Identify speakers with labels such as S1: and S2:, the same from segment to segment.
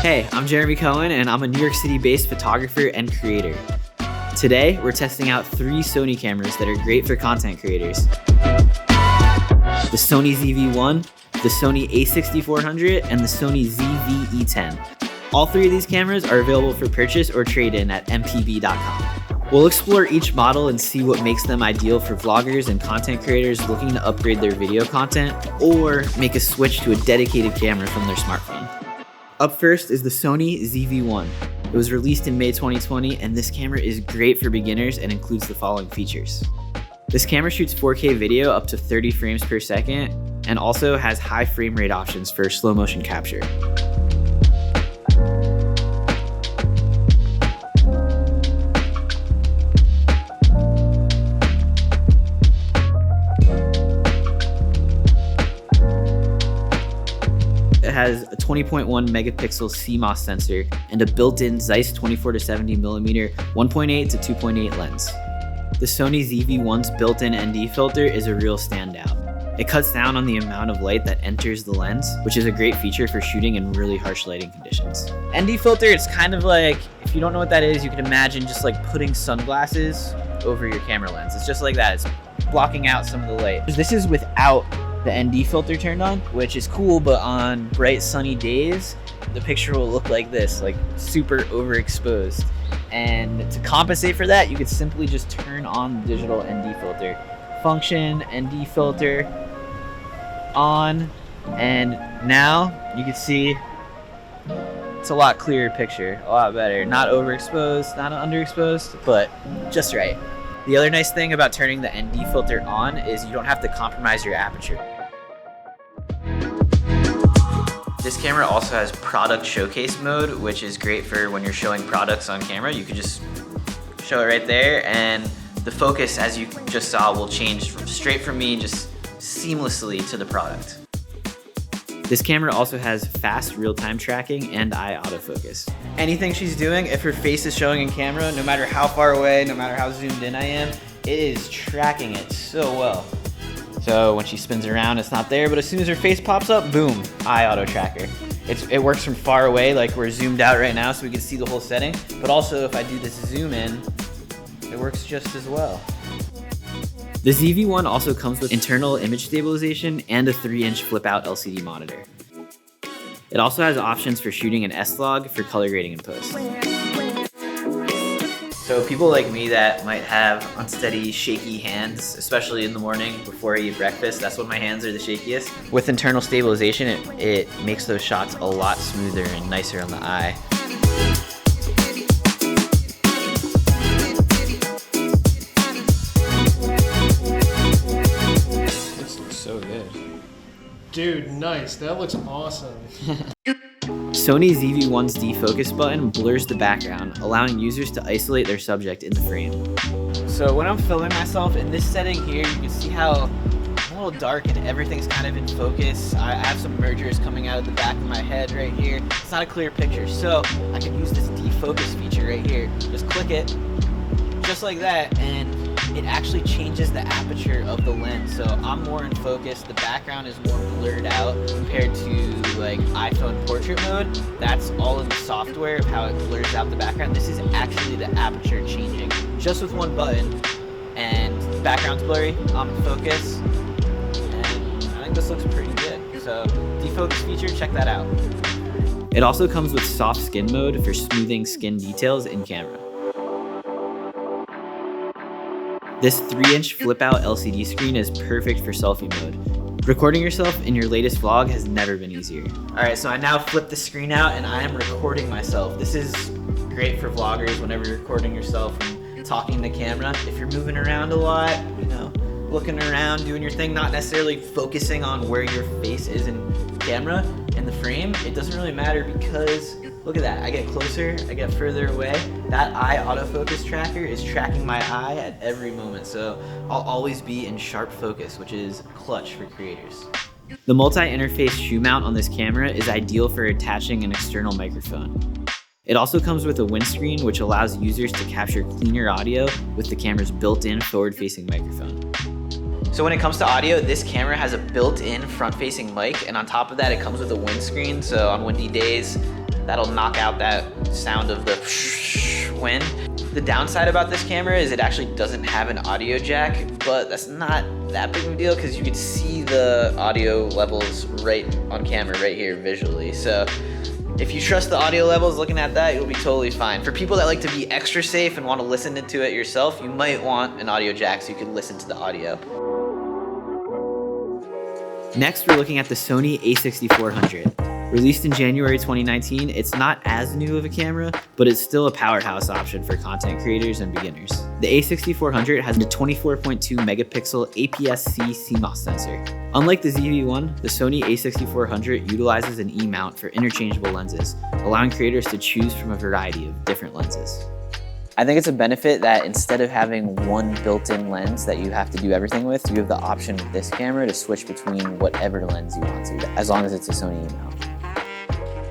S1: Hey, I'm Jeremy Cohen, and I'm a New York City-based photographer and creator. Today, we're testing out 3 Sony cameras that are great for content creators. The Sony ZV-1, the Sony A6400, and the Sony ZV-E10. All 3 of these cameras are available for purchase or trade-in at MPB.com. We'll explore each model and see what makes them ideal for vloggers and content creators looking to upgrade their video content or make a switch to a dedicated camera from their smartphone. Up first is the Sony ZV-1. It was released in May 2020, and this camera is great for beginners and includes the following features. This camera shoots 4K video up to 30 frames per second and also has high frame rate options for slow motion capture. It has a 20.1 megapixel CMOS sensor and a built-in Zeiss 24-70mm 1.8 to 2.8 lens. The Sony ZV-1's built-in ND filter is a real standout. It cuts down on the amount of light that enters the lens, which is a great feature for shooting in really harsh lighting conditions. ND filter, it's kind of like, if you don't know what that is, you can imagine just like putting sunglasses over your camera lens. It's just like that, it's blocking out some of the light. This is without the ND filter turned on, which is cool, but on bright sunny days, the picture will look like this, like super overexposed. And to compensate for that, you could simply just turn on the digital ND filter. Function, ND filter, on, and now you can see it's a lot clearer picture, a lot better. Not overexposed, not underexposed, but just right. The other nice thing about turning the ND filter on is you don't have to compromise your aperture. This camera also has product showcase mode, which is great for when you're showing products on camera. You can just show it right there, and the focus, as you just saw, will change straight from me just seamlessly to the product. This camera also has fast real-time tracking and eye autofocus. Anything she's doing, if her face is showing in camera, no matter how far away, no matter how zoomed in I am, it is tracking it so well. So when she spins around, it's not there, but as soon as her face pops up, boom, eye auto tracker. It works from far away, like we're zoomed out right now so we can see the whole setting, but also if I do this zoom in, it works just as well. The ZV-1 also comes with internal image stabilization and a 3-inch flip-out LCD monitor. It also has options for shooting an S-Log for color grading in post. So people like me that might have unsteady, shaky hands, especially in the morning before I eat breakfast, that's when my hands are the shakiest. With internal stabilization, it makes those shots a lot smoother and nicer on the eye.
S2: This looks so good. Dude, nice. That looks awesome.
S1: Sony ZV-1's defocus button blurs the background, allowing users to isolate their subject in the frame. So when I'm filming myself in this setting here, you can see how I'm a little dark and everything's kind of in focus. I have some mergers coming out of the back of my head right here. It's not a clear picture, so I can use this defocus feature right here. Just click it, just like that, and it actually changes the aperture of the lens. So I'm more in focus, the background is more blurred out compared to like iPhone portrait mode. That's all in the software of how it blurs out the background. This is actually the aperture changing just with one button, and the background's blurry, I'm in focus, and I think this looks pretty good. So defocus feature, check that out. It also comes with soft skin mode for smoothing skin details in camera. This 3-inch flip-out LCD screen is perfect for selfie mode. Recording yourself in your latest vlog has never been easier. Alright, so I now flip the screen out and I am recording myself. This is great for vloggers whenever you're recording yourself and talking to camera. If you're moving around a lot, you know, looking around, doing your thing, not necessarily focusing on where your face is in camera, in the frame, it doesn't really matter because look at that, I get closer, I get further away. That eye autofocus tracker is tracking my eye at every moment, so I'll always be in sharp focus, which is clutch for creators. The multi-interface shoe mount on this camera is ideal for attaching an external microphone. It also comes with a windscreen, which allows users to capture cleaner audio with the camera's built-in forward-facing microphone. So when it comes to audio, this camera has a built-in front-facing mic, and on top of that, it comes with a windscreen, so on windy days, that'll knock out that sound of the wind. The downside about this camera is it actually doesn't have an audio jack, but that's not that big of a deal because you can see the audio levels right on camera right here visually. So if you trust the audio levels looking at that, you'll be totally fine. For people that like to be extra safe and want to listen to it yourself, you might want an audio jack so you can listen to the audio. Next, we're looking at the Sony A6400. Released in January 2019, it's not as new of a camera, but it's still a powerhouse option for content creators and beginners. The A6400 has a 24.2 megapixel APS-C CMOS sensor. Unlike the ZV-1, the Sony A6400 utilizes an E-mount for interchangeable lenses, allowing creators to choose from a variety of different lenses. I think it's a benefit that instead of having one built-in lens that you have to do everything with, you have the option with this camera to switch between whatever lens you want to, as long as it's a Sony E-mount.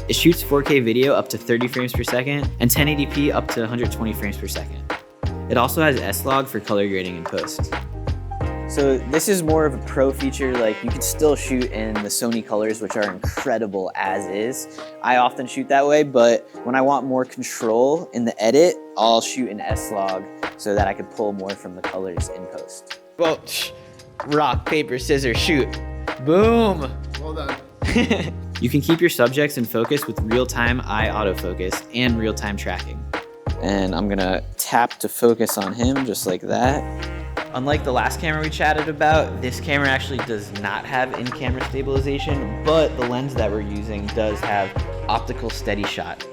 S1: It shoots 4K video up to 30 frames per second and 1080p up to 120 frames per second. It also has S-Log for color grading in post. So this is more of a pro feature, like you can still shoot in the Sony colors, which are incredible as is. I often shoot that way, but when I want more control in the edit, I'll shoot in S-Log so that I can pull more from the colors in post. Well, rock, paper, scissors, shoot. Boom!
S2: Well done.
S1: You can keep your subjects in focus with real-time eye autofocus and real-time tracking. And I'm gonna tap to focus on him just like that. Unlike the last camera we chatted about, this camera actually does not have in-camera stabilization, but the lens that we're using does have optical steady shot.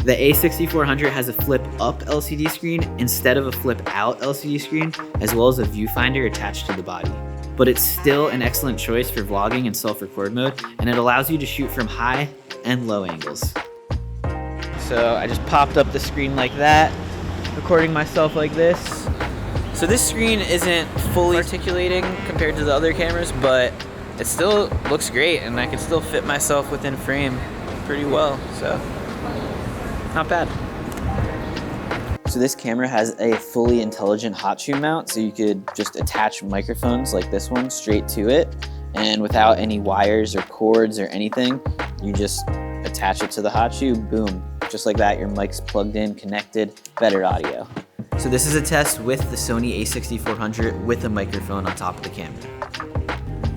S1: The A6400 has a flip-up LCD screen instead of a flip-out LCD screen, as well as a viewfinder attached to the body. But it's still an excellent choice for vlogging and self-record mode, and it allows you to shoot from high and low angles. So I just popped up the screen like that, recording myself like this. So this screen isn't fully articulating compared to the other cameras, but it still looks great and I can still fit myself within frame pretty well, so not bad. So this camera has a fully intelligent hot shoe mount, so you could just attach microphones like this one straight to it, and without any wires or cords or anything, you just attach it to the hot shoe, boom, just like that, your mic's plugged in, connected, better audio. So this is a test with the Sony A6400 with a microphone on top of the camera.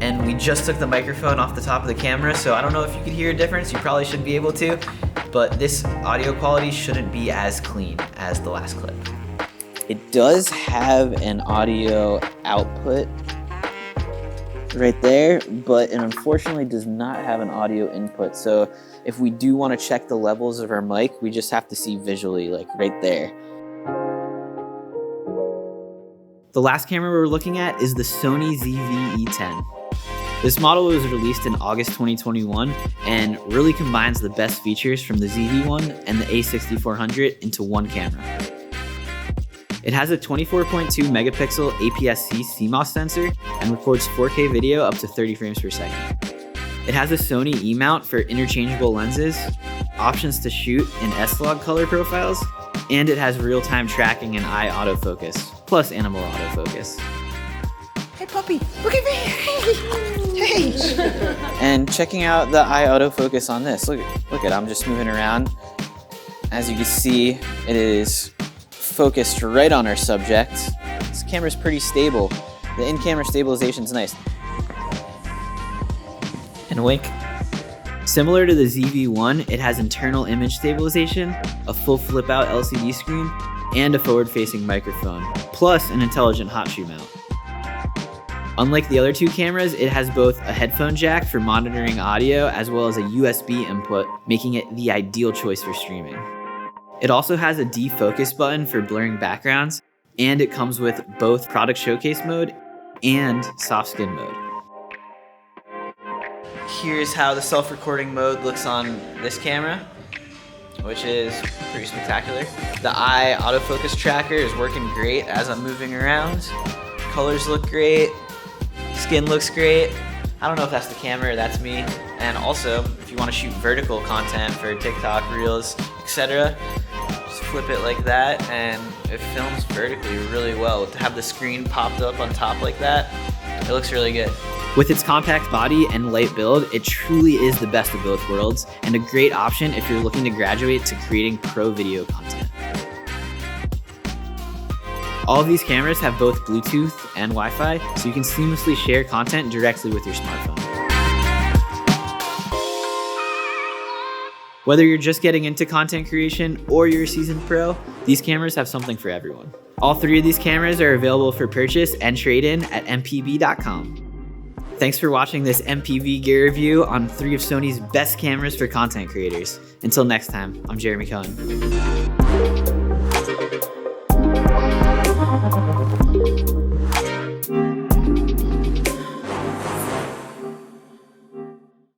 S1: And we just took the microphone off the top of the camera, so I don't know if you could hear a difference. You probably should be able to, but this audio quality shouldn't be as clean as the last clip. It does have an audio output right there, but it unfortunately does not have an audio input. So if we do want to check the levels of our mic, we just have to see visually, like right there. The last camera we're looking at is the Sony ZV-E10. This model was released in August 2021 and really combines the best features from the ZV-1 and the A6400 into one camera. It has a 24.2 megapixel APS-C CMOS sensor and records 4K video up to 30 frames per second. It has a Sony E-mount for interchangeable lenses, options to shoot in S-Log color profiles, and it has real-time tracking and eye autofocus, plus animal autofocus. Hey puppy, look at me, hey! And checking out the eye autofocus on this, look at I'm just moving around. As you can see, it is focused right on our subject. This camera's pretty stable. The in-camera stabilization's nice. And a wink. Similar to the ZV-1, it has internal image stabilization, a full flip-out LCD screen, and a forward-facing microphone, plus an intelligent hot shoe mount. Unlike the other two cameras, it has both a headphone jack for monitoring audio as well as a USB input, making it the ideal choice for streaming. It also has a defocus button for blurring backgrounds, and it comes with both product showcase mode and soft skin mode. Here's how the self-recording mode looks on this camera, which is pretty spectacular. The eye autofocus tracker is working great as I'm moving around. Colors look great, skin looks great. I don't know if that's the camera or that's me. And also, if you want to shoot vertical content for TikTok, Reels, etc., just flip it like that and it films vertically really well. To have the screen popped up on top like that, it looks really good. With its compact body and light build, it truly is the best of both worlds and a great option if you're looking to graduate to creating pro video content. All of these cameras have both Bluetooth and Wi-Fi, so you can seamlessly share content directly with your smartphone. Whether you're just getting into content creation or you're a seasoned pro, these cameras have something for everyone. All three of these cameras are available for purchase and trade-in at mpb.com. Thanks for watching this MPB gear review on 3 of Sony's best cameras for content creators. Until next time, I'm Jeremy Cohen.